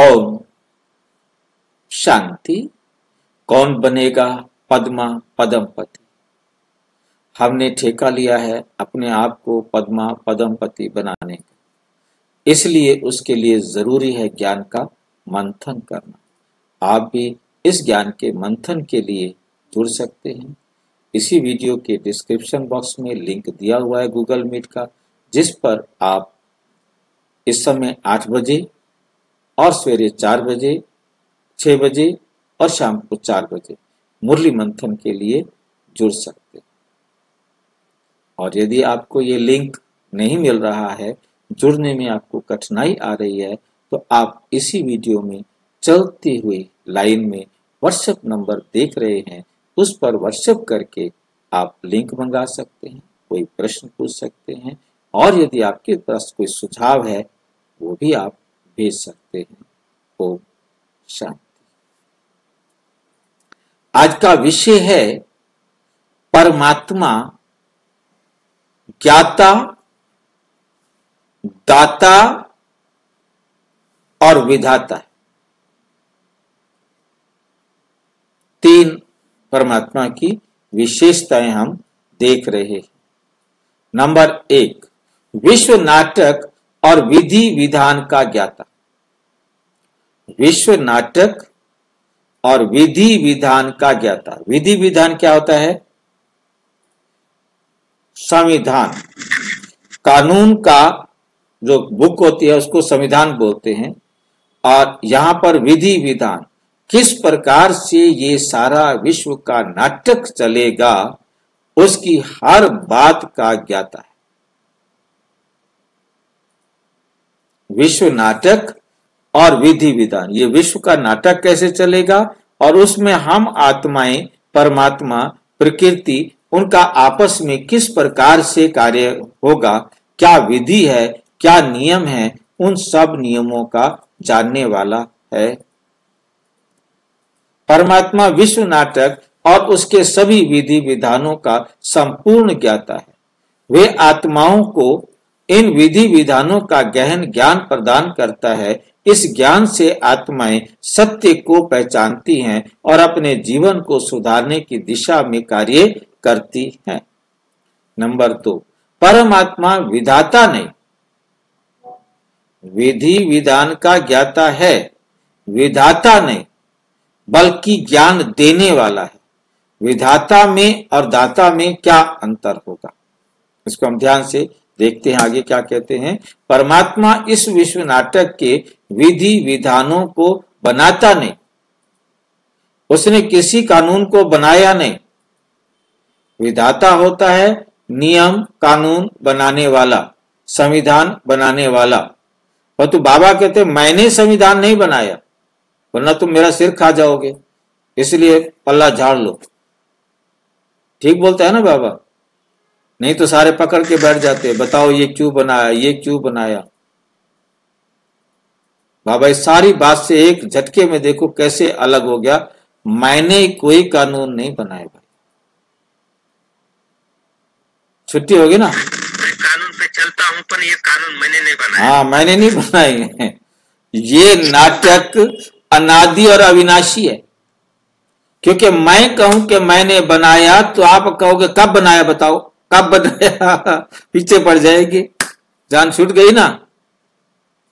ओम शांति। कौन बनेगा पद्मा पदमपति? हमने ठेका लिया है अपने आप को पद्मा पदमपति बनाने का, इसलिए उसके लिए जरूरी है ज्ञान का मंथन करना। आप भी इस ज्ञान के मंथन के लिए जुड़ सकते हैं। इसी वीडियो के डिस्क्रिप्शन बॉक्स में लिंक दिया हुआ है गूगल मीट का, जिस पर आप इस समय 8 बजे और सवेरे 4 बजे, 6 बजे और शाम को 4 बजे मुरली मंथन के लिए जुड़ सकते हैं। और यदि आपको ये लिंक नहीं मिल रहा है, जुड़ने में आपको कठिनाई आ रही है, तो आप इसी वीडियो में चलती हुई लाइन में व्हाट्सएप नंबर देख रहे हैं, उस पर व्हाट्सएप करके आप लिंक मंगा सकते हैं, कोई प्रश्न पूछ सकते हैं, और यदि आपके पास कोई सुझाव है वो भी आप भेज सकते हैं। ओम शांति। आज का विषय है परमात्मा ज्ञाता, दाता और विधाता है। 3 परमात्मा की विशेषताएं हम देख रहे हैं। नंबर 1, विश्व नाटक और विधि विधान का ज्ञाता। विश्व नाटक और विधि विधान का ज्ञाता। विधि विधान क्या होता है? संविधान, कानून का जो बुक होती है उसको संविधान बोलते हैं। और यहां पर विधि विधान, किस प्रकार से ये सारा विश्व का नाटक चलेगा, उसकी हर बात का ज्ञाता है। विश्व नाटक और विधि विधान, ये विश्व का नाटक कैसे चलेगा और उसमें हम आत्माएं, परमात्मा, प्रकृति, उनका आपस में किस प्रकार से कार्य होगा, क्या विधि है, क्या नियम है, उन सब नियमों का जानने वाला है। परमात्मा विश्व नाटक और उसके सभी विधि विधानों का संपूर्ण ज्ञाता है। वे आत्माओं को इन विधि विधानों का गहन ज्ञान प्रदान करता है। इस ज्ञान से आत्माएं सत्य को पहचानती हैं और अपने जीवन को सुधारने की दिशा में कार्य करती हैं। नंबर 2, परमात्मा विधाता नहीं, विधि विधान का ज्ञाता है, विधाता नहीं बल्कि ज्ञान देने वाला है। विधाता में और दाता में क्या अंतर होगा, इसको हम ध्यान से देखते हैं। आगे क्या कहते हैं? परमात्मा इस विश्व नाटक के विधि विधानों को बनाता नहीं, उसने किसी कानून को बनाया नहीं। विधाता होता है नियम कानून बनाने वाला, संविधान बनाने वाला। और तो बाबा कहते मैंने संविधान नहीं बनाया, वरना तुम मेरा सिर खा जाओगे, इसलिए पल्ला झाड़ लो। ठीक बोलता है ना बाबा? नहीं तो सारे पकड़ के बैठ जाते हैं, बताओ ये क्यों बनाया, ये क्यों बनाया। बाबा इस सारी बात से एक झटके में देखो कैसे अलग हो गया। मैंने कोई कानून नहीं बनाया भाई। छुट्टी होगी ना? कानून पे चलता हूं पर ये कानून मैंने नहीं बनाया। हाँ, मैंने नहीं बनाए हैं। ये नाटक अनादि और अविनाशी है। क्योंकि मैं कहूं कि मैंने बनाया तो आप कहोगे कब बनाया, बताओ कब बनाया, पीछे पड़ जाएगी, जान छूट गई ना।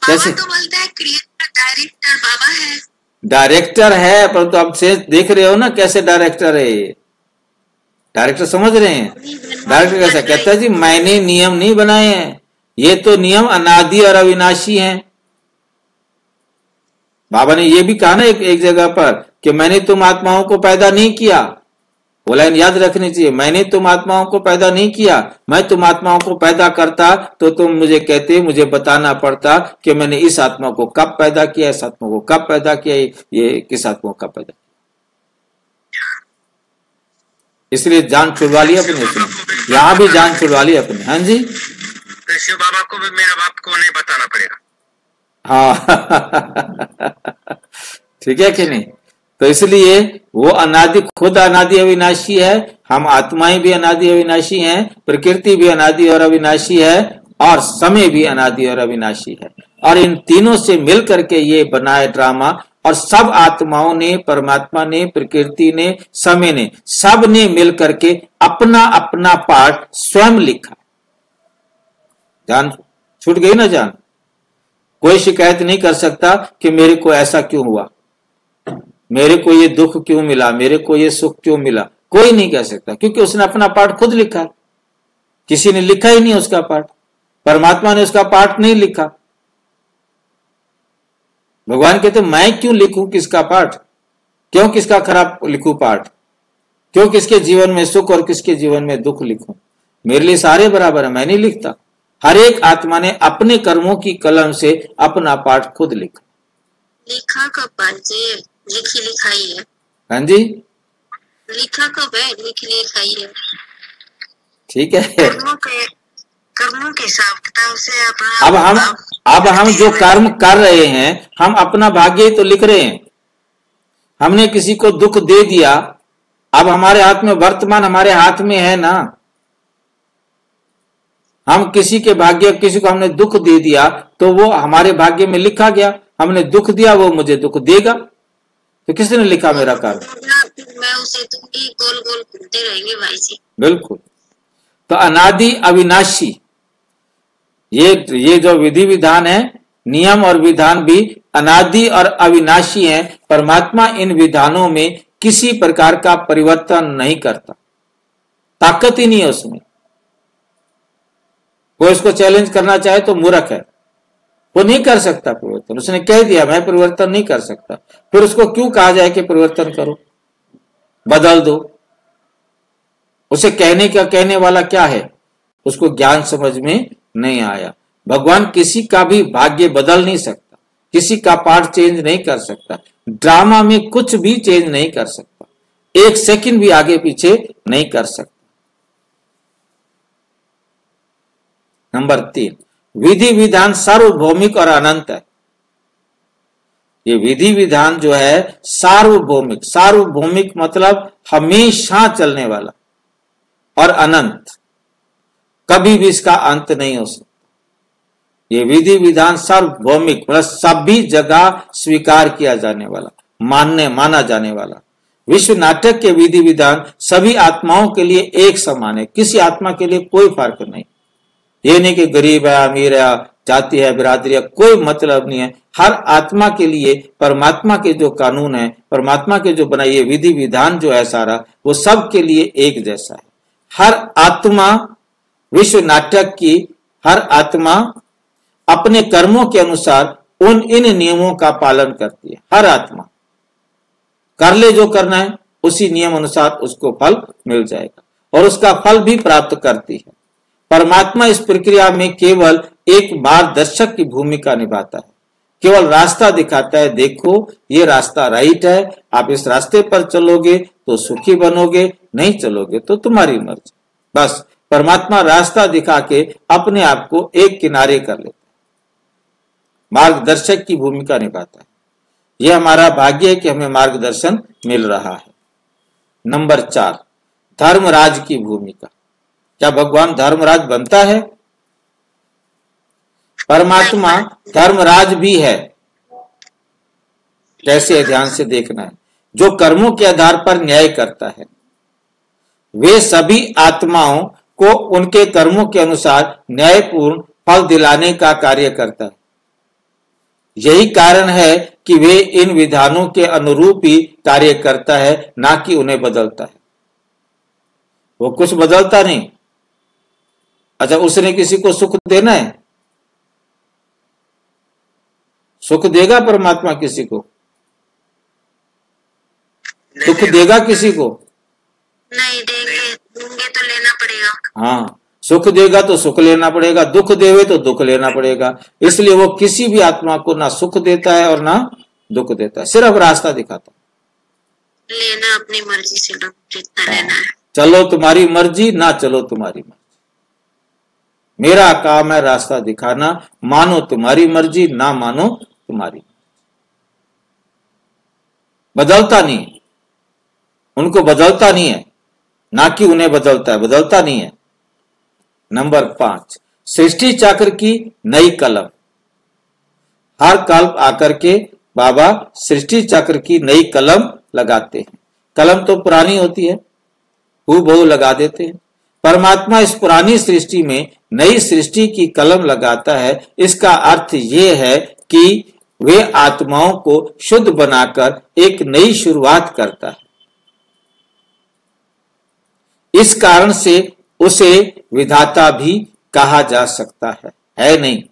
कैसे तो बोलता है क्रिएटर डायरेक्टर बाबा है, डायरेक्टर है, परंतु आप से देख रहे हो ना कैसे डायरेक्टर है। डायरेक्टर समझ रहे हैं? डायरेक्टर कैसा कहता है जी मैंने नियम नहीं बनाए हैं, ये तो नियम अनादि और अविनाशी हैं। बाबा ने ये भी कहा ना एक जगह पर कि मैंने तुम आत्माओं को पैदा नहीं किया। वो लाइन याद रखनी चाहिए, मैंने तुम आत्माओं को पैदा नहीं किया। मैं तुम आत्माओं को पैदा करता तो तुम मुझे कहते, मुझे बताना पड़ता कि मैंने इस आत्मा को कब पैदा किया, इस आत्मा को कब पैदा किया, ये किस आत्मा को कब पैदा किया। इसलिए जान छुड़वा लिया अपने, यहां भी जान छुड़वा लिया अपने। हाँ जी, शिव बाबा को भी मेरा बाप को नहीं बताना पड़ेगा। हाँ ठीक है कि नहीं? तो इसलिए वो अनादि, खुद अनादि अविनाशी है, हम आत्माएं भी अनादि अविनाशी हैं, प्रकृति भी अनादि और अविनाशी है, और समय भी अनादि और अविनाशी है। और इन तीनों से मिल करके ये बना है ड्रामा। और सब आत्माओं ने, परमात्मा ने, प्रकृति ने, समय ने, सब ने मिल करके अपना अपना पार्ट स्वयं लिखा। जान छूट गई ना जान? कोई शिकायत नहीं कर सकता कि मेरे को ऐसा क्यों हुआ, मेरे को ये दुख क्यों मिला, मेरे को ये सुख क्यों मिला। कोई नहीं कह सकता, क्योंकि उसने अपना पार्ट खुद लिखा। किसी ने लिखा ही नहीं उसका पार्ट। परमात्मा ने उसका पार्ट नहीं लिखा। भगवान कहते मैं क्यों लिखूं किसका पार्ट, क्यों किसका खराब लिखूं पार्ट, क्यों किसके जीवन में सुख और किसके जीवन में दुख लिखूं। मेरे लिए सारे बराबर है, मैं नहीं लिखता। हर एक आत्मा ने अपने कर्मों की कलम से अपना पार्ट खुद लिखा। लिखा कब जी? लिखी लिखाई है। हाँ जी, लिखा कब है? लिखी लिखाई है। ठीक है। कर्मों के हिसाब किताब से अपना अब हम जो कर्म कर रहे हैं, हम अपना भाग्य ही तो लिख रहे हैं। हमने किसी को दुख दे दिया, अब हमारे हाथ में, वर्तमान हमारे हाथ में है ना। हम किसी के भाग्य, किसी को हमने दुख दे दिया तो वो हमारे भाग्य में लिखा गया। हमने दुख दिया, वो मुझे दुख देगा। तो किसने लिखा मेरा कर्म? मैं उसे दूंगी, गोल गोल घूमते रहेंगे भाई जी। बिल्कुल। तो अनादि अविनाशी, ये जो विधि विधान है, नियम और विधान भी अनादि और अविनाशी हैं। परमात्मा इन विधानों में किसी प्रकार का परिवर्तन नहीं करता, ताकत ही नहीं है उसमें। कोई उसको चैलेंज करना चाहे तो मूर्ख है, वो नहीं कर सकता परिवर्तन। उसने कह दिया मैं परिवर्तन नहीं कर सकता, फिर उसको क्यों कहा जाए कि परिवर्तन करो, बदल दो। उसे कहने वाला क्या है, उसको ज्ञान समझ में नहीं आया। भगवान किसी का भी भाग्य बदल नहीं सकता, किसी का पार्ट चेंज नहीं कर सकता, ड्रामा में कुछ भी चेंज नहीं कर सकता, एक सेकंड भी आगे पीछे नहीं कर सकता। नंबर 3, विधि विधान सार्वभौमिक और अनंत है। ये विधि विधान जो है सार्वभौमिक, सार्वभौमिक मतलब हमेशा चलने वाला, और अनंत, कभी भी इसका अंत नहीं हो सकता। ये विधि विधान सार्वभौमिक मतलब सभी जगह स्वीकार किया जाने वाला, माना जाने वाला। विश्व नाटक के विधि विधान सभी आत्माओं के लिए एक समान है, किसी आत्मा के लिए कोई फर्क नहीं। ये नहीं कि गरीब है, अमीर है, जाति है, बिरादरी है, कोई मतलब नहीं है। हर आत्मा के लिए परमात्मा के जो कानून है, परमात्मा के जो बनाए विधि विधान जो है सारा, वो सब के लिए एक जैसा है। हर आत्मा, विश्व नाटक की हर आत्मा अपने कर्मों के अनुसार इन नियमों का पालन करती है। हर आत्मा कर ले जो करना है, उसी नियम अनुसार उसको फल मिल जाएगा और उसका फल भी प्राप्त करती है। परमात्मा इस प्रक्रिया में केवल एक मार्गदर्शक की भूमिका निभाता है, केवल रास्ता दिखाता है। देखो ये रास्ता राइट है, आप इस रास्ते पर चलोगे तो सुखी बनोगे, नहीं चलोगे तो तुम्हारी मर्जी। बस परमात्मा रास्ता दिखा के अपने आप को एक किनारे कर लेता है, मार्गदर्शक की भूमिका निभाता है। यह हमारा भाग्य है कि हमें मार्गदर्शन मिल रहा है। नंबर 4, धर्मराज की भूमिका। क्या भगवान धर्मराज बनता है? परमात्मा धर्मराज भी है। कैसे? ध्यान से देखना है। जो कर्मों के आधार पर न्याय करता है, वे सभी आत्माओं को उनके कर्मों के अनुसार न्यायपूर्ण फल दिलाने का कार्य करता है। यही कारण है कि वे इन विधानों के अनुरूप ही कार्य करता है, ना कि उन्हें बदलता है। वो कुछ बदलता नहीं। अच्छा, उसने किसी को सुख देना है? सुख देगा परमात्मा किसी को? सुख देगा किसी को? नहीं देंगे तो लेना पड़ेगा। हाँ, सुख देगा तो सुख लेना पड़ेगा, दुख देवे तो दुख लेना पड़ेगा। इसलिए वो किसी भी आत्मा को ना सुख देता है और ना दुख देता है, सिर्फ रास्ता दिखाता है। लेना अपनी मर्जी से लो, जितना लेना है। चलो तुम्हारी मर्जी, ना चलो तुम्हारी मर्जी। मेरा काम है रास्ता दिखाना, मानो तुम्हारी मर्जी, ना मानो तुम्हारी। बदलता नहीं, उनको बदलता नहीं है, ना कि उन्हें बदलता है, बदलता नहीं है। नंबर 5, सृष्टि चक्र की नई कलम। हर कल्प आकर के बाबा सृष्टि चक्र की नई कलम लगाते हैं। कलम तो पुरानी होती है, हूबहू लगा देते हैं। परमात्मा इस पुरानी सृष्टि में नई सृष्टि की कलम लगाता है। इसका अर्थ ये है कि वे आत्माओं को शुद्ध बनाकर एक नई शुरुआत करता है। इस कारण से उसे विधाता भी कहा जा सकता है नहीं?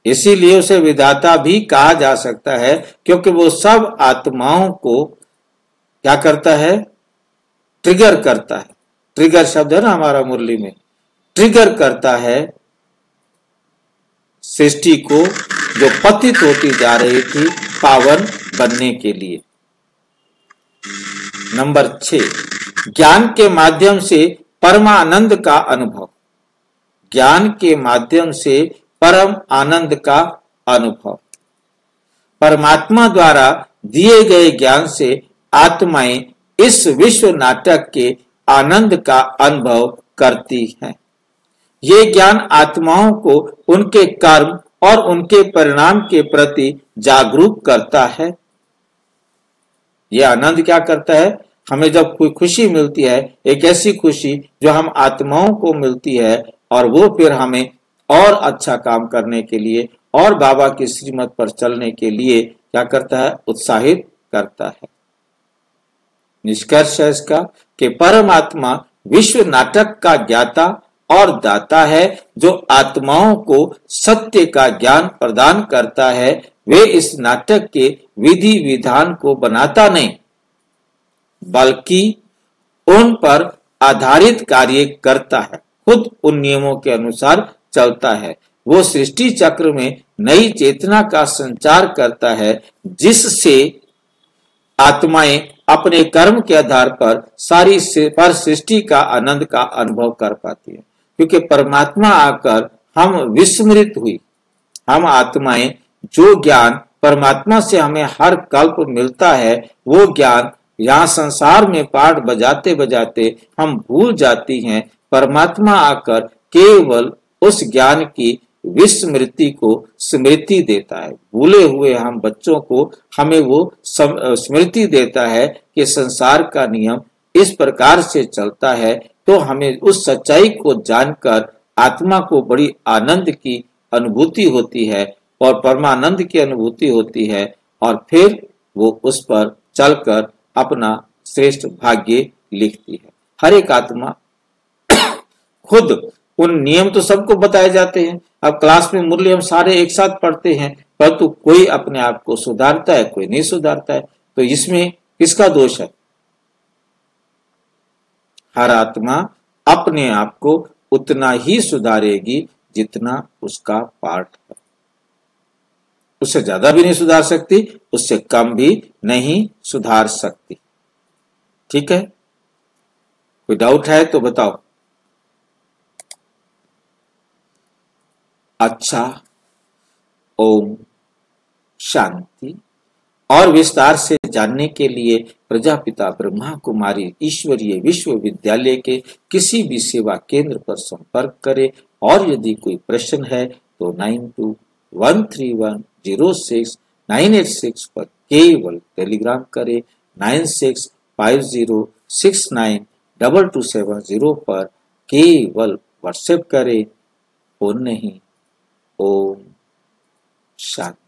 इसीलिए उसे विधाता भी कहा जा सकता है, क्योंकि वो सब आत्माओं को क्या करता है? ट्रिगर करता है। ट्रिगर शब्द है ना हमारा मुरली में, ट्रिगर करता है सृष्टि को जो पतित होती जा रही थी पावन बनने के लिए। नंबर 6, ज्ञान के माध्यम से परमानंद का अनुभव। ज्ञान के माध्यम से परम आनंद का अनुभव। परमात्मा द्वारा दिए गए ज्ञान से आत्माएं इस विश्व नाटक के आनंद का अनुभव करती हैं। ये ज्ञान आत्माओं को उनके कर्म और उनके परिणाम के प्रति जागरूक करता है। यह आनंद क्या करता है? हमें जब कोई खुशी मिलती है, एक ऐसी खुशी जो हम आत्माओं को मिलती है, और वो फिर हमें और अच्छा काम करने के लिए और बाबा की श्रीमत पर चलने के लिए क्या करता है? उत्साहित करता है। निष्कर्ष है इसका कि परमात्मा विश्व नाटक का ज्ञाता और दाता है, जो आत्माओं को सत्य का ज्ञान प्रदान करता है। वे इस नाटक के विधि विधान को बनाता नहीं, बल्कि उन पर आधारित कार्य करता है। खुद उन नियमों के अनुसार चलता है। वो सृष्टि चक्र में नई चेतना का संचार करता है, जिससे आत्माएं अपने कर्म के आधार पर सारी सृष्टि का आनंद का अनुभव कर पाती है। क्योंकि परमात्मा आकर हम विस्मृत हुई, हम आत्माएं जो ज्ञान परमात्मा से हमें हर कल्प मिलता है, वो ज्ञान यहाँ संसार में पाठ बजाते बजाते हम भूल जाती हैं। परमात्मा आकर केवल उस ज्ञान की विस्मृति को स्मृति देता है। भूले हुए हम बच्चों को हमें वो स्मृति देता है कि संसार का नियम इस प्रकार से चलता है। तो हमें उस सच्चाई को जानकर आत्मा को बड़ी आनंद की अनुभूति होती है और परमानंद की अनुभूति होती है, और फिर वो उस पर चलकर अपना श्रेष्ठ भाग्य लिखती है। हर एक आत्मा खुद उन नियम तो सबको बताए जाते हैं। अब क्लास में मुरली हम सारे एक साथ पढ़ते हैं, परंतु कोई अपने आप को सुधारता है, कोई नहीं सुधारता है। तो इसमें किसका दोष है? हर आत्मा अपने आप को उतना ही सुधारेगी जितना उसका पार्ट है। उससे ज्यादा भी नहीं सुधार सकती, उससे कम भी नहीं सुधार सकती। ठीक है? कोई डाउट है तो बताओ। अच्छा, ओम शांति। और विस्तार से जानने के लिए प्रजापिता ब्रह्मा कुमारी ईश्वरीय विश्वविद्यालय के किसी भी सेवा केंद्र पर संपर्क करें, और यदि कोई प्रश्न है तो 9213106986 पर केवल टेलीग्राम करें। 9650692270 पर केवल व्हाट्सएप करें, फोन नहीं। ओम शांति।